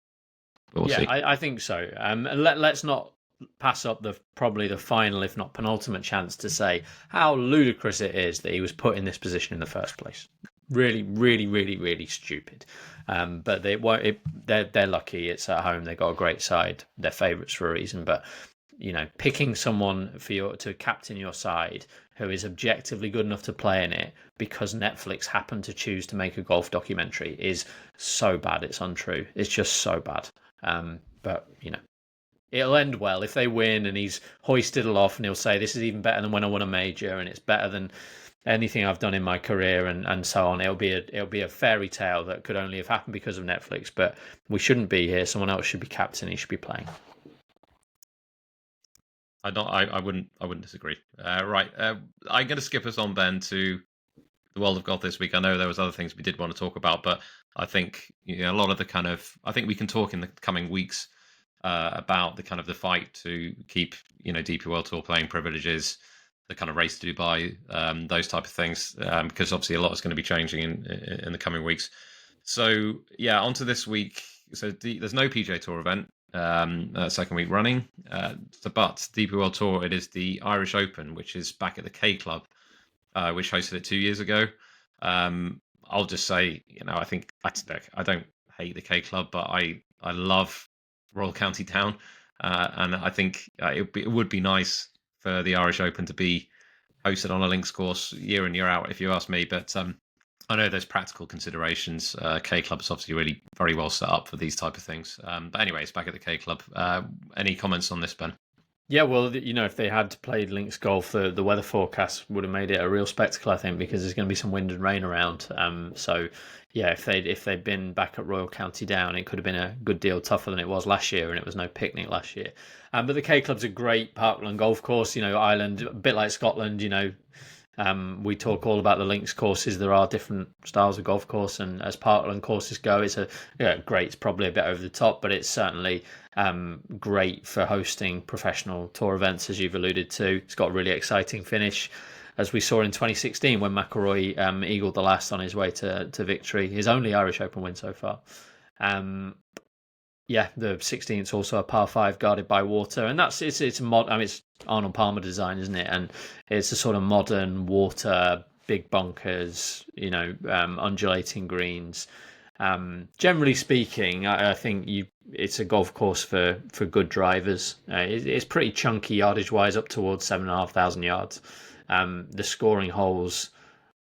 We'll see. I think so. Let's not pass up probably the final, if not penultimate, chance to say how ludicrous it is that he was put in this position in the first place. Really, really, really, really stupid. But they're lucky. It's at home. They got a great side. They're favourites for a reason. But picking someone to captain your side who is objectively good enough to play in it because Netflix happened to choose to make a golf documentary is so bad. It's untrue. It's just so bad. But it'll end well if they win and he's hoisted aloft and he'll say this is even better than when I won a major and it's better than anything I've done in my career and so on. It'll be a fairy tale that could only have happened because of Netflix. But we shouldn't be here. Someone else should be captain. He should be playing. I wouldn't disagree. Right, I'm going to skip us on, Ben, to the world of golf this week. I know there was other things we did want to talk about, but I think a lot of I think we can talk in the coming weeks about the kind of the fight to keep DP World Tour playing privileges, the kind of race to Dubai, those type of things, because obviously a lot is going to be changing in the coming weeks. So yeah, on to this week. So there's no PGA Tour event. Second week running, but DP World Tour, it is the Irish Open, which is back at the K Club, which hosted it 2 years ago. I'll just say, I think I don't hate the K Club, but I love Royal County Down, and I think it would be nice for the Irish Open to be hosted on a links course year in year out, if you ask me. But I know there's practical considerations. K Club is obviously really very well set up for these type of things. But anyway, it's back at the K Club. Any comments on this, Ben? Yeah, well, if they had played links golf, the weather forecast would have made it a real spectacle, I think, because there's going to be some wind and rain around. So yeah, if they'd been back at Royal County Down, it could have been a good deal tougher than it was last year, and it was no picnic last year. But the K Club's a great parkland golf course. Ireland, a bit like Scotland. We talk all about the links courses. There are different styles of golf course, and as parkland courses go, it's great. It's probably a bit over the top, but it's certainly great for hosting professional tour events, as you've alluded to. It's got a really exciting finish, as we saw in 2016 when McIlroy eagled the last on his way to victory, his only Irish Open win so far. Yeah, the 16th also a par 5 guarded by water, and it's mod. I mean, it's Arnold Palmer design, isn't it? And it's a sort of modern water, big bunkers, undulating greens. Generally speaking, I think it's a golf course for good drivers. It's pretty chunky yardage wise, up towards 7,500 yards. The scoring holes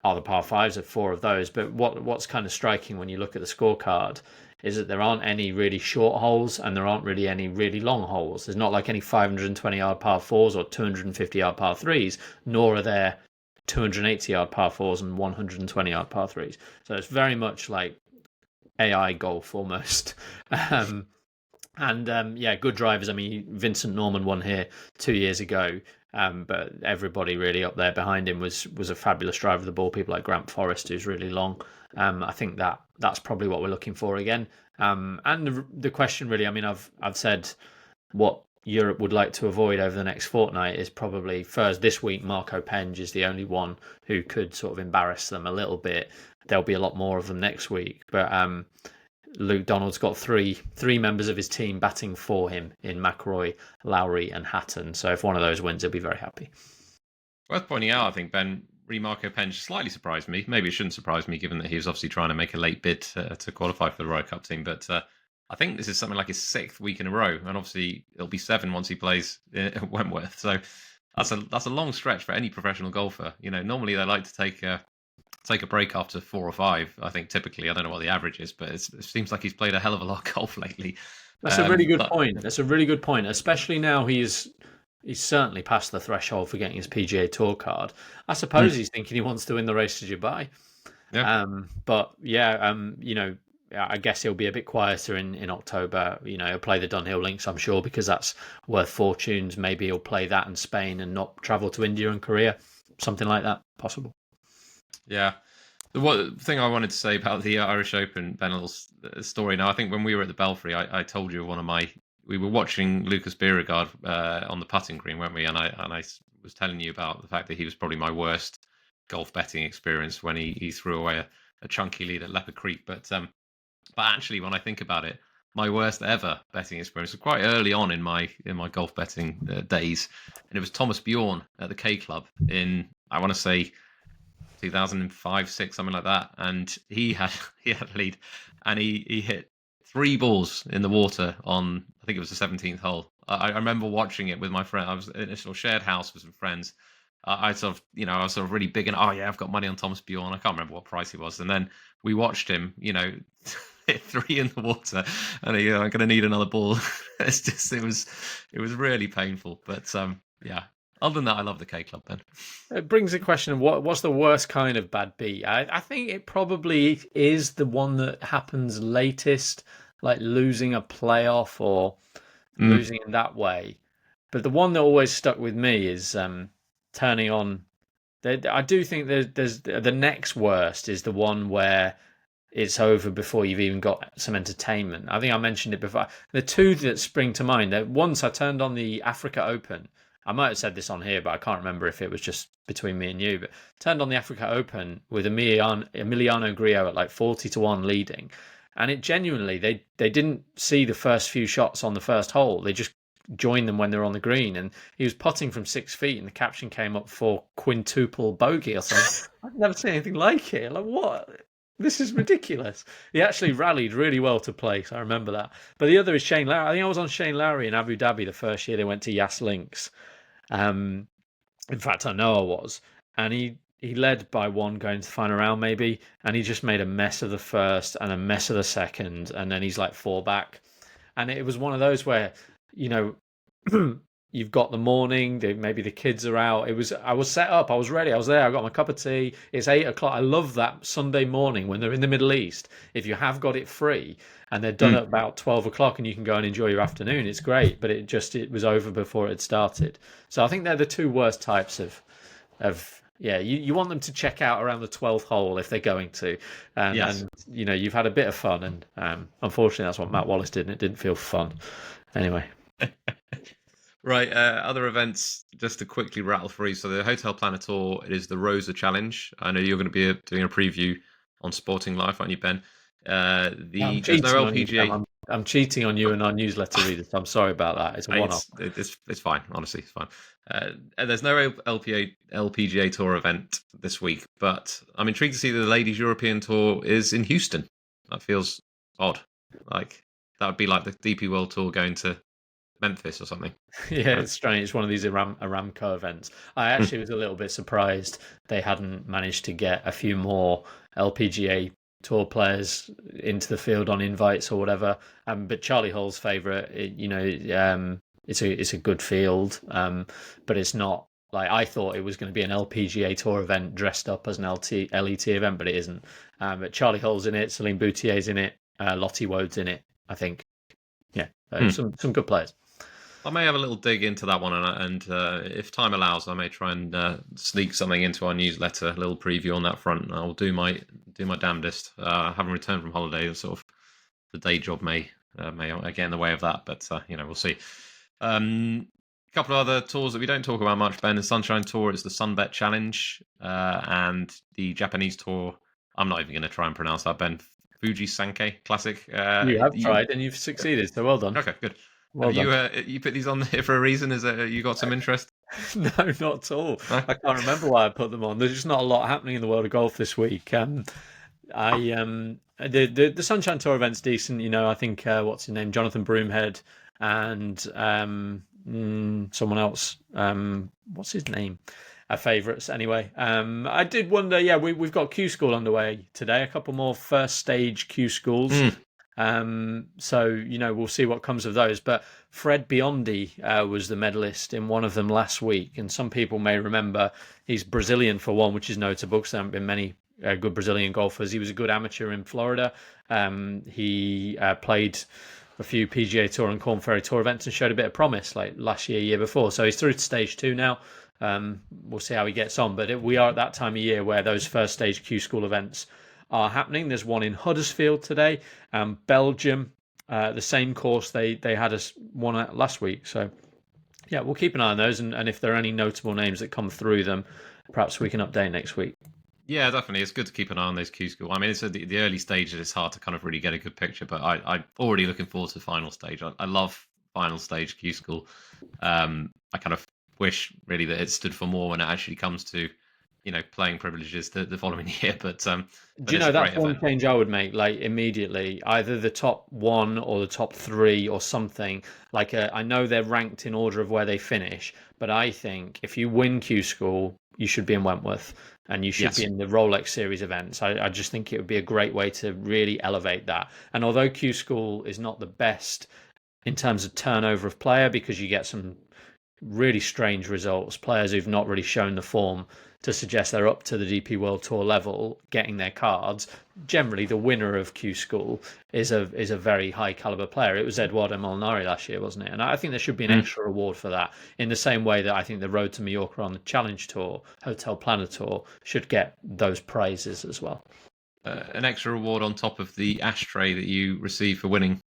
are the par 5s of 4 of those. But what's kind of striking when you look at the scorecard is that there aren't any really short holes and there aren't really any really long holes. There's not like any 520-yard par 4s or 250-yard par 3s, nor are there 280-yard par 4s and 120-yard par 3s. So it's very much like AI golf almost. Yeah, good drivers. I mean, Vincent Norman won here 2 years ago, but everybody really up there behind him was a fabulous driver of the ball. People like Grant Forrest, who's really long. I think that's probably what we're looking for again. And the question really, I mean, I've said what Europe would like to avoid over the next fortnight is probably first this week. Marco Penge is the only one who could sort of embarrass them a little bit. There'll be a lot more of them next week, but Luke Donald's got three members of his team batting for him in McIlroy, Lowry, and Hatton. So if one of those wins, he'll be very happy. Worth pointing out, I think, Ben, Marco Penge slightly surprised me. Maybe it shouldn't surprise me, given that he was obviously trying to make a late bid to qualify for the Ryder Cup team. But I think this is something like his 6th week in a row, and obviously it'll be 7 once he plays at Wentworth. So that's a long stretch for any professional golfer. Normally they like to take a break after 4 or 5. I think typically, I don't know what the average is, but it seems like he's played a hell of a lot of golf lately. That's a really good point. That's a really good point, especially now he's certainly past the threshold for getting his PGA Tour card. I suppose he's thinking he wants to win the race to Dubai. Yeah. But yeah, I guess he'll be a bit quieter in October. He'll play the Dunhill Links, I'm sure, because that's worth fortunes. Maybe he'll play that in Spain and not travel to India and Korea. Something like that, possible. Yeah. The thing I wanted to say about the Irish Open, Benel's story. Now, I think when we were at the Belfry, I told you we were watching Lucas Bjerregaard on the putting green, weren't we? And I was telling you about the fact that he was probably my worst golf betting experience when he threw away a chunky lead at Leopard Creek. But actually, when I think about it, my worst ever betting experience was quite early on in my golf betting days, and it was Thomas Bjorn at the K Club in, I want to say, 2005, 6, something like that. And he had a lead, and he hit 3 balls in the water on, I think it was the 17th hole. I remember watching it with my friend. I was in a sort of shared house with some friends. I was sort of really big and, oh yeah, I've got money on Thomas Bjorn. I can't remember what price he was. And then we watched him, hit 3 in the water, and I'm going to need another ball. It was really painful. But yeah. Other than that, I love the K Club, Ben. It brings the question of what's the worst kind of bad beat? I think it probably is the one that happens latest, like losing a playoff or losing in that way. But the one that always stuck with me is turning on. I do think there's the next worst is the one where it's over before you've even got some entertainment. I think I mentioned it before. The two that spring to mind. Once I turned on the Africa Open. I might have said this on here, but I can't remember if it was just between me and you. But turned on the Africa Open with Emiliano Grillo at like 40-1 leading, and it genuinely they didn't see the first few shots on the first hole. They just joined them when they were on the green, and he was putting from 6 feet, and the caption came up for quintuple bogey or something. I've never seen anything like it. Like, what? This is ridiculous. He actually rallied really well to place. I remember that. But the other is Shane Lowry. I think I was on Shane Lowry in Abu Dhabi the first year they went to Yas Links. In fact, I know I was. And he led by 1 going to the final round maybe. And he just made a mess of the first and a mess of the second. And then he's like 4 back. And it was one of those where, you've got the morning, maybe the kids are out. I was set up, I was ready, I was there, I got my cup of tea. It's 8 o'clock. I love that Sunday morning when they're in the Middle East. If you have got it free and they're done at about 12 o'clock and you can go and enjoy your afternoon, it's great. But it was over before it had started. So I think they're the two worst types of yeah, you want them to check out around the 12th hole if they're going to, and you've had a bit of fun, and unfortunately that's what Matt Wallace did, and it didn't feel fun. Anyway, right. Other events, just to quickly rattle through. So the HotelPlanner Tour, it is the Rosa Challenge. I know you're going to be doing a preview on Sporting Life, aren't you, Ben? There's no LPGA. I'm cheating on you and our newsletter readers. I'm sorry about that. It's a one-off. It's fine. Honestly, it's fine. There's no LPGA Tour event this week, but I'm intrigued to see that the Ladies European Tour is in Houston. That feels odd. Like that would be like the DP World Tour going to Memphis or something. Yeah, it's strange. It's one of these Aramco events. I actually was a little bit surprised they hadn't managed to get a few more LPGA Tour players into the field on invites or whatever. But Charlie Hull's favourite, it's a good field, but it's not like I thought it was going to be an LPGA Tour event dressed up as an LET event, but it isn't. But Charlie Hull's in it, Celine Boutier's in it, Lottie Wode's in it, I think. Yeah, some good players. I may have a little dig into that one, and if time allows, I may try and sneak something into our newsletter, a little preview on that front. I'll do my damnedest. Having returned from holiday, and sort of the day job may get in the way of that, but we'll see. A couple of other tours that we don't talk about much, Ben. The Sunshine Tour is the Sunbet Challenge, and the Japanese Tour. I'm not even going to try and pronounce that, Ben. Fuji Sankei Classic. You have tried and you've succeeded, so well done. Okay, good. Well you put these on here for a reason? Is it you got some interest? No, not at all. No? I can't remember why I put them on. There's just not a lot happening in the world of golf this week. The Sunshine Tour event's decent. I think what's his name, Jonathan Broomhead, and someone else. What's his name? Our favourites anyway. I did wonder. Yeah, we've got Q School underway today. A couple more first stage Q schools. So we'll see what comes of those. But Fred Biondi was the medalist in one of them last week, and some people may remember he's Brazilian for one, which is notable because there haven't been many good Brazilian golfers. He was a good amateur in Florida. He played a few PGA Tour and Corn Ferry Tour events and showed a bit of promise like last year before. So he's through to stage 2 now. We'll see how he gets on. But we are at that time of year where those first stage Q School events are happening. There's one in Huddersfield today. Belgium, the same course they had us one at last week. So yeah, we'll keep an eye on those, and if there are any notable names that come through them, perhaps we can update next week. Yeah, definitely. It's good to keep an eye on those Q School. I mean, it's the early stages. It's hard to kind of really get a good picture, but I'm already looking forward to the final stage. I love final stage Q School. I kind of wish really that it stood for more when it actually comes to playing privileges the following year. But do you know that's one change I would make, like immediately, either the top 1 or the top 3 or something. Like I know they're ranked in order of where they finish, but I think if you win Q School, you should be in Wentworth and you should be in the Rolex Series events. I just think it would be a great way to really elevate that. And although Q School is not the best in terms of turnover of player, because you get some really strange results, players who've not really shown the form to suggest they're up to the DP World Tour level, getting their cards. Generally, the winner of Q School is a very high caliber player. It was Eduardo Molinari last year, wasn't it? And I think there should be an extra reward for that, in the same way that I think the Road to Mallorca on the Challenge Tour, HotelPlanner Tour, should get those prizes as well. An extra reward on top of the ashtray that you receive for winning,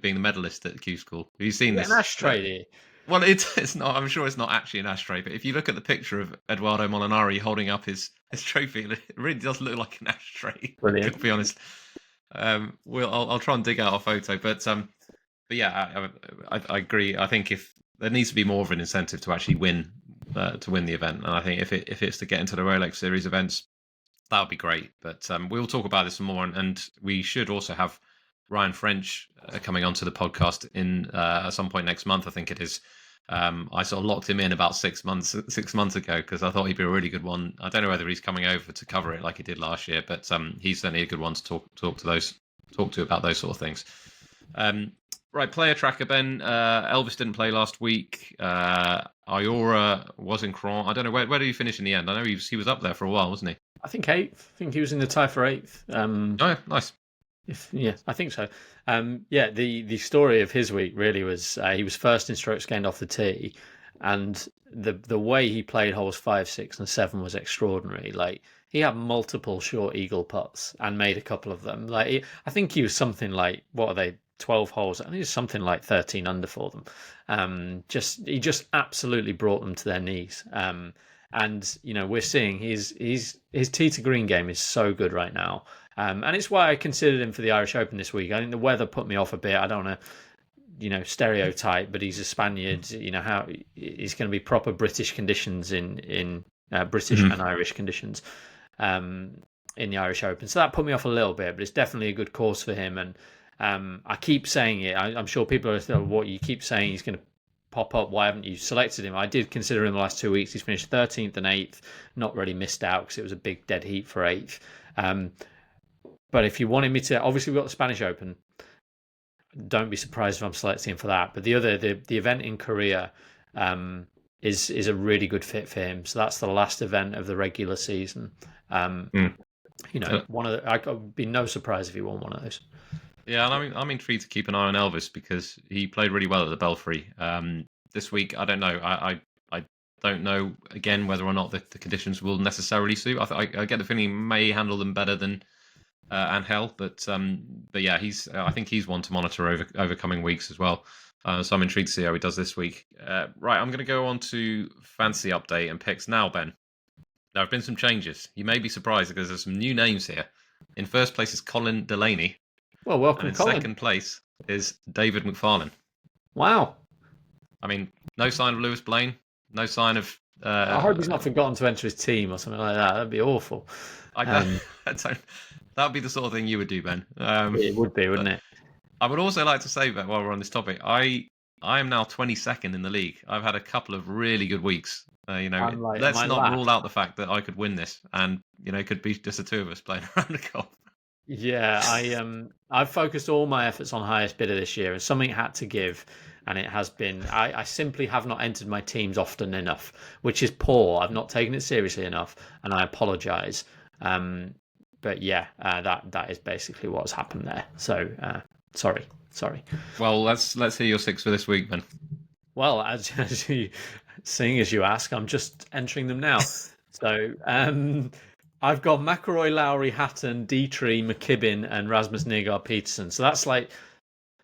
being the medalist at Q School. Have you seen this? An ashtray? Well, it's not. I'm sure it's not actually an ashtray, but if you look at the picture of Eduardo Molinari holding up his trophy, it really does look like an ashtray. Brilliant. To be honest, I'll try and dig out a photo, but yeah, I agree. I think if there needs to be more of an incentive to actually win the event, and I think if it's to get into the Rolex Series events, that would be great. But we'll talk about this some more, and we should also have Ryan French coming onto the podcast in at some point next month, I think it is. I sort of locked him in about 6 months ago because I thought he'd be a really good one. I don't know whether he's coming over to cover it like he did last year, but he's certainly a good one to talk to about those sort of things. Right, player tracker, Ben. Elvis didn't play last week. Ayora was in Cron. I don't know where did he finish in the end. I know he was up there for a while, wasn't he? I think eighth. I think he was in the tie for eighth. Oh, yeah, nice. I think so. The story of his week really was he was first in strokes gained off the tee, and the way he played holes 5, 6, and 7 was extraordinary. Like he had multiple short eagle putts and made a couple of them. Like I think he was something like, what are they, 12 holes? I think it's something like 13 under for them. He just absolutely brought them to their knees. And we're seeing his tee to green game is so good right now. And it's why I considered him for the Irish Open this week. I think the weather put me off a bit. I don't want to, stereotype, but he's a Spaniard. How he's going to be proper British conditions in British and Irish conditions in the Irish Open. So that put me off a little bit, but it's definitely a good course for him. And I keep saying it. I'm sure people are still, what you keep saying he's going to pop up. Why haven't you selected him? I did consider him the last 2 weeks. He's finished 13th and 8th. Not really missed out because it was a big dead heat for 8th. But if you wanted me to, obviously we've got the Spanish Open. Don't be surprised if I'm selecting him for that. But the event in Korea is a really good fit for him. So that's the last event of the regular season. One of I would be no surprise if he won one of those. Yeah, and I'm intrigued to keep an eye on Elvis because he played really well at the Belfry. This week, I don't know. I don't know again whether or not the conditions will necessarily suit. I get the feeling he may handle them better than Angel, but yeah, I think he's one to monitor over coming weeks as well. So I'm intrigued to see how he does this week. Right, I'm going to go on to fantasy update and picks now, Ben. There have been some changes. You may be surprised because there's some new names here. In first place is Colin Delaney. Well, welcome, and in Colin. second place is David McFarlane. Wow. I mean, no sign of Lewis Blaine. No sign of... I hope he's not forgotten to enter his team or something like that. That'd be awful. That would be the sort of thing you would do, Ben. It would be, wouldn't it? I would also like to say, Ben, while we're on this topic, I am now 22nd in the league. I've had a couple of really good weeks. Let's not rule out the fact that I could win this, and it could be just the two of us playing around the golf. Yeah, I've focused all my efforts on highest bidder this year, and something had to give, and it has been. I simply have not entered my teams often enough, which is poor. I've not taken it seriously enough, and I apologise. But yeah, that is basically what's happened there. So sorry. Well, let's hear your 6 for this week, then. Well, as you seeing as you ask, I'm just entering them now. So I've got McIlroy, Lowry, Hatton, Dietrich, McKibben, and Rasmus Nygaard Peterson. So that's like,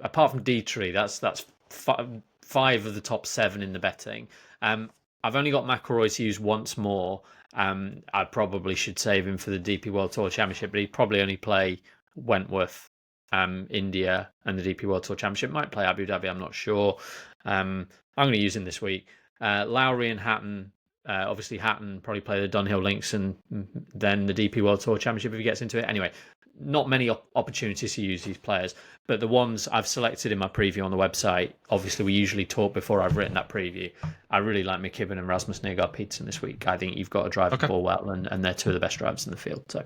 apart from Dietrich, that's 5 of the top 7 in the betting. I've only got McIlroy to use once more. I probably should save him for the DP World Tour Championship, but he'd probably only play Wentworth, India, and the DP World Tour Championship. Might play Abu Dhabi, I'm not sure. I'm going to use him this week. Lowry and Hatton. Obviously, Hatton probably play the Dunhill Links and then the DP World Tour Championship if he gets into it. Anyway, not many opportunities to use these players, but the ones I've selected in my preview on the website, obviously we usually talk before I've written that preview. I really like McKibben and Rasmus Nygaard Peterson this week. I think you've got to drive the ball well, and they're 2 of the best drivers in the field. So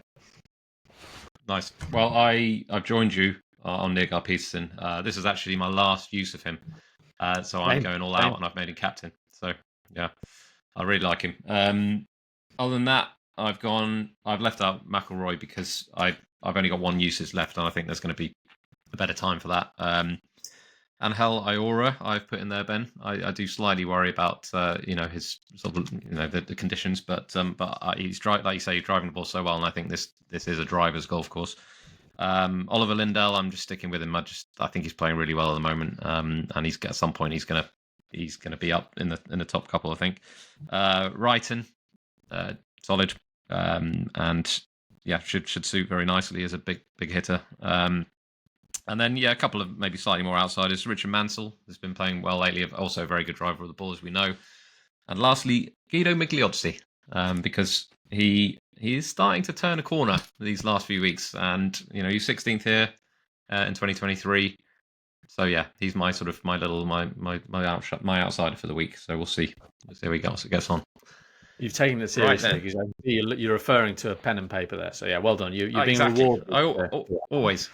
nice. Well, I've joined you on Nygaard Peterson. This is actually my last use of him, so I'm going all out, and I've made him captain. So yeah. I really like him. Other than that, I've left out McIlroy because I've only got 1 usage left, and I think there's going to be a better time for that. Angel Ayora, I've put in there, Ben. I do slightly worry about his sort of the conditions, but he's like you say, he's driving the ball so well, and I think this is a driver's golf course. Oliver Lindell, I'm just sticking with him. I think he's playing really well at the moment, and at some point he's going to be up in the top couple, I think. Wrighton, solid, and yeah, should suit very nicely as a big hitter. And then a couple of maybe slightly more outsiders. Richard Mansell has been playing well lately, also a very good driver of the ball, as we know. And lastly, Guido Migliozzi, because he is starting to turn a corner these last few weeks, and he's 16th here in 2023. So yeah, he's my outsider for the week. So we'll see how he gets on. You've taken it seriously because you're referring to a pen and paper there. So yeah, well done. You're being exactly. rewarded. Always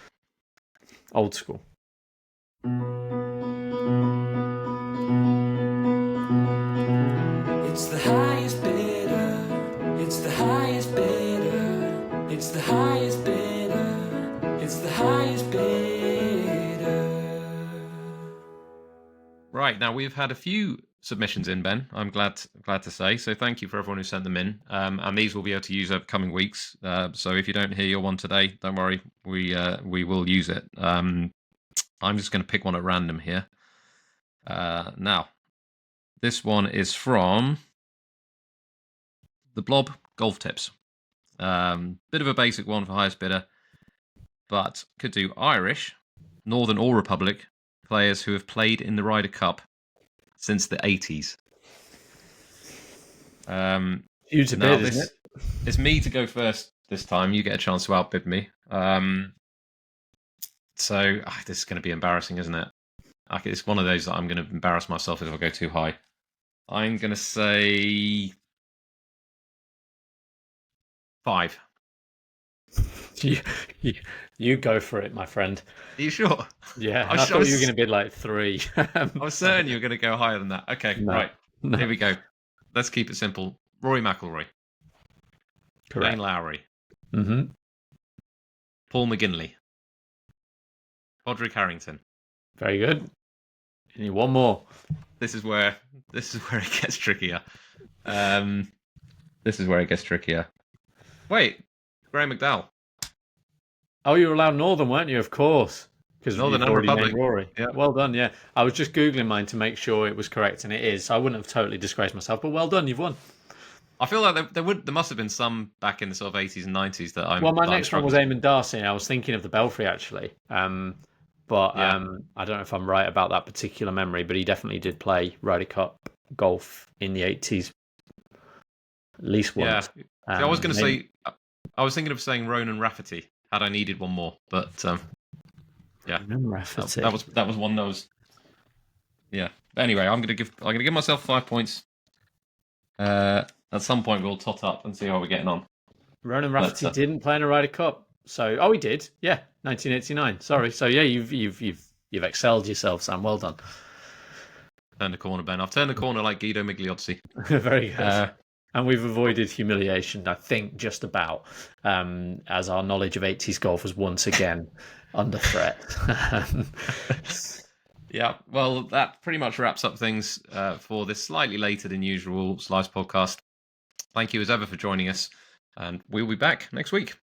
old school. It's the highest bidder. It's the highest bidder. It's the highest bidder. It's the highest bidder. Right, now we've had a few submissions in, Ben. I'm glad to say. So thank you for everyone who sent them in. And these we'll be able to use over coming weeks. So if you don't hear your one today, don't worry. We will use it. I'm just going to pick one at random here. Now, this one is from the Blob Golf Tips. Bit of a basic one for highest bidder, but could do Irish, Northern or Republic players who have played in the Ryder Cup since the 80s. Huge bid, isn't it? It's me to go first this time. You get a chance to outbid me. So this is going to be embarrassing, isn't it? It's one of those that I'm going to embarrass myself if I go too high. I'm going to say 5. You go for it, my friend. Are you sure? Yeah, I thought you were going to bid like 3. I was certain you were going to go higher than that. Okay, right. No. Here we go. Let's keep it simple. Rory McIlroy. Correct. Shane Lowry. Mm-hmm. Paul McGinley. Podrick Harrington. Very good. You need one more. This is where it gets trickier. This is where it gets trickier. Wait, Graham McDowell. Oh, you were allowed Northern, weren't you? Of course. Because Northern and Republic. Rory. Yeah. Well done, yeah. I was just Googling mine to make sure it was correct, and it is. So I wouldn't have totally disgraced myself, but well done, you've won. I feel like there must have been some back in the sort of 80s and 90s that I'm. Well, my next one was Eamon Darcy. I was thinking of the Belfry, actually. But I don't know if I'm right about that particular memory, but he definitely did play Ryder Cup golf in the 80s at least once. Yeah. I was going to say, I was thinking of saying Ronan Rafferty had I needed one more, but yeah, that was one that was. Yeah. But anyway, I'm going to give myself 5 points. At some point, we'll tot up and see how we're getting on. Ronan Rafferty didn't play in a Ryder Cup, so he did. Yeah, 1989. Sorry. So yeah, you've excelled yourself, Sam. Well done. Turned the corner, Ben. I've turned the corner like Guido Migliozzi. Very good. And we've avoided humiliation, I think, just about, as our knowledge of 80s golf was once again under threat. Yeah, well, that pretty much wraps up things for this slightly later than usual Slice podcast. Thank you as ever for joining us, and we'll be back next week.